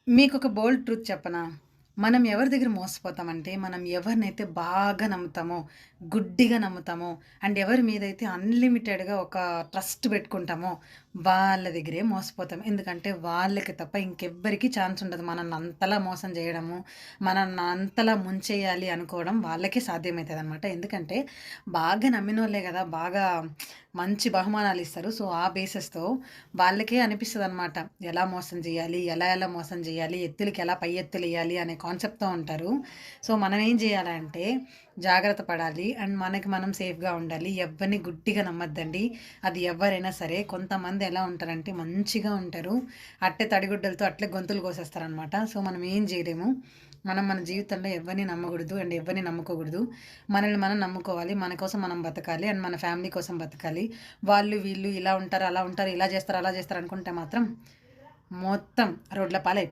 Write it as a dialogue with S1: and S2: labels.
S1: మీకొక బోల్డ్ ట్రూత్ చెప్పనా? మనం ఎవరి దగ్గర మోసపోతామంటే, మనం ఎవరినైతే బాగా నమ్ముతామో, గుడ్డిగా నమ్ముతామో, అండ్ ఎవరి మీదైతే అన్‌లిమిటెడ్‌గా ఒక ట్రస్ట్ పెట్టుకుంటామో, వాళ్ళ దగ్గరే మోసపోతాం. ఎందుకంటే, వాళ్ళకి తప్ప ఇంకెవ్వరికీ ఛాన్స్ ఉండదు. మనల్ని అంతలా మోసం చేయడము, మనల్ని అంతలా ముంచేయాలి అనుకోవడం వాళ్ళకే సాధ్యమైతదనమాట. ఎందుకంటే, బాగా నమ్మినోళ్ళే గదా! బాగా మంచి బహుమానాలిస్తారు. సో, ఆ బేసెస్‌తో వాళ్ళకే అనిపిస్తదనమాట. ఎలా మోసం జేయాలి? ఎలా మోసం జేయాలి? ఎత్తులకి ఎలా పై ఎత్తులెయ్యాలి అనే కాన్సెప్ట్‌తో ఉంటారు. సో, మనం ఏం జేయాలంటే జాగ్రత్త పడాలి. అండ్ మనకి మనం సేఫ్‌గా ఉండాలి. ఎవ్వరిని గుడ్డిగా నమ్మద్దండి. అది ఎవ్వరైనా సరే. కొంతమంది ఎలా ఉంటారంటే మంచిగా ఉంటారు. అట్టే తడిగుడ్డలతో అట్లే గొంతులు కోసేస్తారనమాట. సో, మనం ఏం జేయలేము. మనం మన జీవితంలో ఎవ్వరిని నమ్మగూడదు. అండ్ ఎవ్వరిని నమ్ముకోకూడదు. మనల్ని మనం నమ్ముకోవాలి. మన కోసం మనం బతకాలి. అండ్ మన ఫ్యామిలీ కోసం బతకాలి. వాళ్ళు, వీళ్ళు ఇలా ఉంటారు, అలా ఉంటారు, ఇలా జేస్తారు, అలా జేస్తారు అనుకుంటే మాత్రం మొత్తం రోడ్ల పాలై